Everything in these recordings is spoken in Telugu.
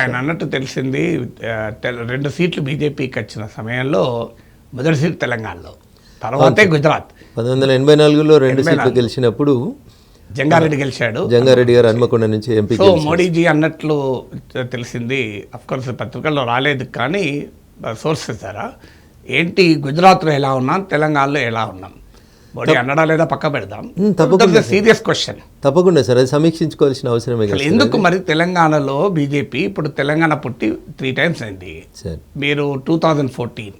ఆయన అన్నట్టు తెలిసింది 2 సీట్లు బీజేపీకి వచ్చిన సమయంలో మొదటి సీట్ తెలంగాణలో, తర్వాతే గుజరాత్. 1984లో 2 సీట్లు గెలిచినప్పుడు జంగారెడ్డి గెలిచాడు. జంగారెడ్డి గారు హన్మకొండ నుంచి ఎంపీ. సో మోడీజీ అన్నట్లు తెలిసింది. అఫ్కోర్స్ పత్రికల్లో రాలేదు కానీ సోర్సెస్ ద్వారా ఏంటి గుజరాత్లో ఎలా ఉన్నాం, తెలంగాణలో ఎలా ఉన్నాం, మోడీ అన్నడా లేదా పక్క పెడదాం. Serious question. తప్పకుండా సార్, అది సమీక్షించుకోవాల్సిన అవసరమే కదా. ఎందుకు మరి తెలంగాణలో బీజేపీ ఇప్పుడు తెలంగాణ పుట్టి 3 times అయింది. మీరు 2014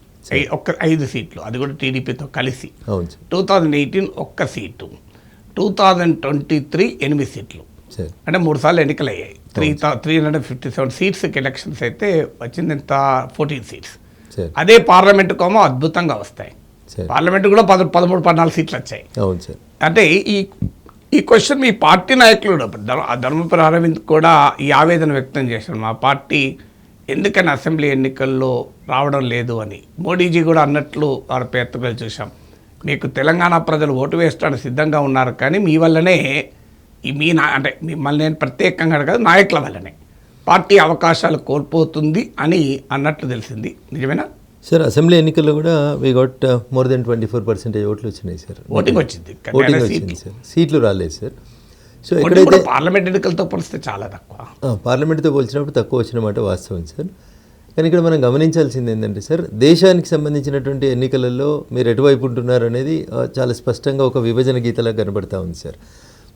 5 సీట్లు, అది కూడా టీడీపీతో కలిసి. 2018 1 సీటు, 2023 8 సీట్లు, అంటే 3 సార్లు ఎన్నికలు అయ్యాయి. 357 సీట్స్కి ఎలక్షన్స్ అయితే వచ్చింది ఎంత, 14 సీట్స్. అదే పార్లమెంట్ కోమో అద్భుతంగా వస్తాయి. పార్లమెంట్ కూడా 13-14 సీట్లు వచ్చాయి. అంటే ఈ క్వశ్చన్ మీ పార్టీ నాయకులు ధర్మపురి అరవింద్ కూడా ఈ ఆవేదన వ్యక్తం చేశారు, మా పార్టీ ఎందుకని అసెంబ్లీ ఎన్నికల్లో రావడం లేదు అని. మోడీజీ కూడా అన్నట్లు వారి పేర్తలు చూసాం, మీకు తెలంగాణ ప్రజలు ఓటు వేయడానికి సిద్ధంగా ఉన్నారు కానీ మీ వల్లనే అంటే మిమ్మల్ని నేను ప్రత్యేకంగా కాదు, నాయకుల వల్లనే పార్టీ అవకాశాలు కోల్పోతుంది అని అన్నట్లు తెలిసింది. నిజమేనా సార్? అసెంబ్లీ ఎన్నికల్లో కూడా వీ గాట్ మోర్ దెన్ 24% ఓట్లు వచ్చినాయి సార్. ఓటింగ్ వచ్చింది సార్, సీట్లు రాలేదు సార్. సో ఎక్కడైతే పార్లమెంట్ ఎన్నికలతో పోలిస్తే చాలా తక్కువ, పార్లమెంట్తో పోల్చినప్పుడు తక్కువ వచ్చిన మాట వాస్తవం సార్. కానీ ఇక్కడ మనం గమనించాల్సింది ఏంటంటే సార్, దేశానికి సంబంధించినటువంటి ఎన్నికలలో మీరు ఎటువైపు ఉంటున్నారు అనేది చాలా స్పష్టంగా ఒక విభజన గీతలా కనబడతా ఉంది సార్.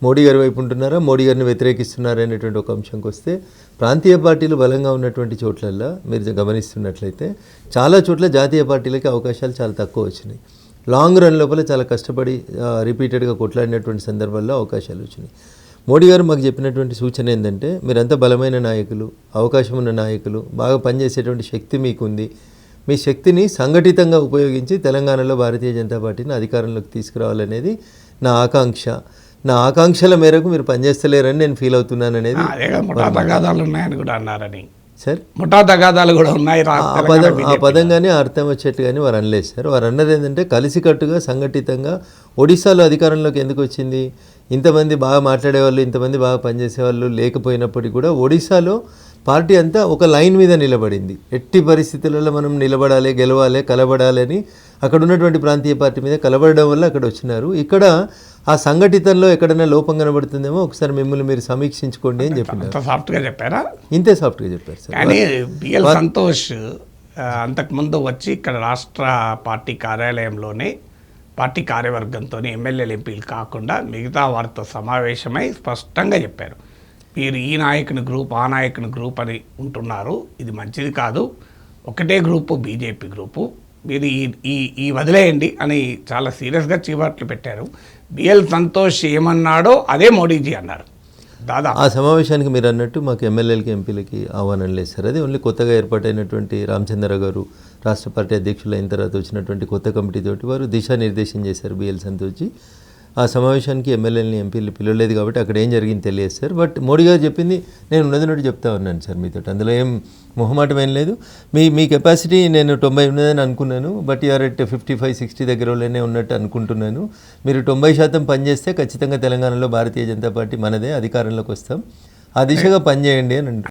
మోడీ గారి వైపు ఉంటున్నారా, మోడీ గారిని వ్యతిరేకిస్తున్నారా అనేటువంటి ఒక అంశంకి వస్తే, ప్రాంతీయ పార్టీలు బలంగా ఉన్నటువంటి చోట్లల్లో మీరు గమనిస్తున్నట్లయితే చాలా చోట్ల జాతీయ పార్టీలకి అవకాశాలు చాలా తక్కువ వచ్చినాయి. లాంగ్ రన్ లోపల చాలా కష్టపడి రిపీటెడ్గా కొట్లాడినటువంటి సందర్భాల్లో అవకాశాలు వచ్చినాయి. మోడీ గారు మాకు చెప్పినటువంటి సూచన ఏంటంటే, మీరంతా బలమైన నాయకులు, అవకాశం ఉన్న నాయకులు, బాగా పనిచేసేటువంటి శక్తి మీకుంది, మీ శక్తిని సంఘటితంగా ఉపయోగించి తెలంగాణలో భారతీయ జనతా పార్టీని అధికారంలోకి తీసుకురావాలనేది నా ఆకాంక్ష. నా ఆకాంక్షల మేరకు మీరు పనిచేస్తలేరని నేను ఫీల్ అవుతున్నాను అనేది. ముఠా తగాదాలు ఉన్నాయని కూడా అన్నారని సార్. ముఠా తగాదాలు కూడా ఉన్నాయి. ఆ పదం కానీ అర్థం వచ్చేట్టు కానీ వారు అనలేదు సార్. వారు అన్నది ఏంటంటే, కలిసికట్టుగా సంఘటితంగా. ఒడిశాలో అధికారంలోకి ఎందుకు వచ్చింది? ఇంతమంది బాగా మాట్లాడేవాళ్ళు, ఇంతమంది బాగా పనిచేసేవాళ్ళు లేకపోయినప్పటికీ కూడా ఒడిశాలో పార్టీ అంతా ఒక లైన్ మీద నిలబడింది. ఎట్టి పరిస్థితులలో మనం నిలబడాలి, గెలవాలి, కలబడాలి అని అక్కడ ఉన్నటువంటి ప్రాంతీయ పార్టీ మీద కలబడడం వల్ల అక్కడ వచ్చినారు. ఇక్కడ ఆ సంఘటితంలో ఎక్కడైనా లోపం కనబడుతుందేమో ఒకసారి మిమ్మల్ని మీరు సమీక్షించుకోండి అని చెప్పినారు. సాఫ్ట్గా చెప్పారా? ఇంతే సాఫ్ట్గా చెప్పారు సార్. కానీ బిఎల్ సంతోష్ అంతకుముందు వచ్చి ఇక్కడ రాష్ట్ర పార్టీ కార్యాలయంలోనే పార్టీ కార్యవర్గంతో ఎమ్మెల్యేలు, ఎంపీలు కాకుండా మిగతా వారితో సమావేశమై స్పష్టంగా చెప్పారు, మీరు ఈ నాయకుని గ్రూప్, ఆ నాయకుని గ్రూప్ అని ఉంటున్నారు, ఇది మంచిది కాదు, ఒకటే గ్రూపు బీజేపీ గ్రూపు, మీరు ఈ వదిలేయండి అని చాలా సీరియస్గా చీవాట్లు పెట్టారు. బిఎల్ సంతోష్ ఏమన్నాడో అదే మోడీజీ అన్నారు. దాదాపు ఆ సమావేశానికి మీరు అన్నట్టు మాకు ఎమ్మెల్యేలకి, ఎంపీలకి ఆహ్వానం లేదు సార్. అది ఓన్లీ కొత్తగా ఏర్పాటైనటువంటి రామచంద్ర గారు రాష్ట్ర పార్టీ అధ్యక్షులు అయిన తర్వాత వచ్చినటువంటి కొత్త కమిటీ తోటి వారు దిశానిర్దేశం చేశారు బిఎల్ సంతోష్జీ. ఆ సమావేశానికి ఎమ్మెల్యేలని, ఎంపీలు పిలవలేదు కాబట్టి అక్కడ ఏం జరిగింది తెలియదు సార్. బట్ మోడీ గారు చెప్పింది నేను ఉన్నది చెప్తా ఉన్నాను సార్ మీతో. అందులో ఏం మొహమాటం ఏం లేదు. మీ కెపాసిటీ నేను 90 ఉన్నదని అనుకున్నాను, బట్ యూఆర్ ఎట్ 55-60 దగ్గరలోనే ఉన్నట్టు అనుకుంటున్నాను. మీరు 90% పనిచేస్తే ఖచ్చితంగా తెలంగాణలో భారతీయ జనతా పార్టీ మనదే, అధికారంలోకి వస్తాం, ఆ దిశగా పనిచేయండి అని అంటారు.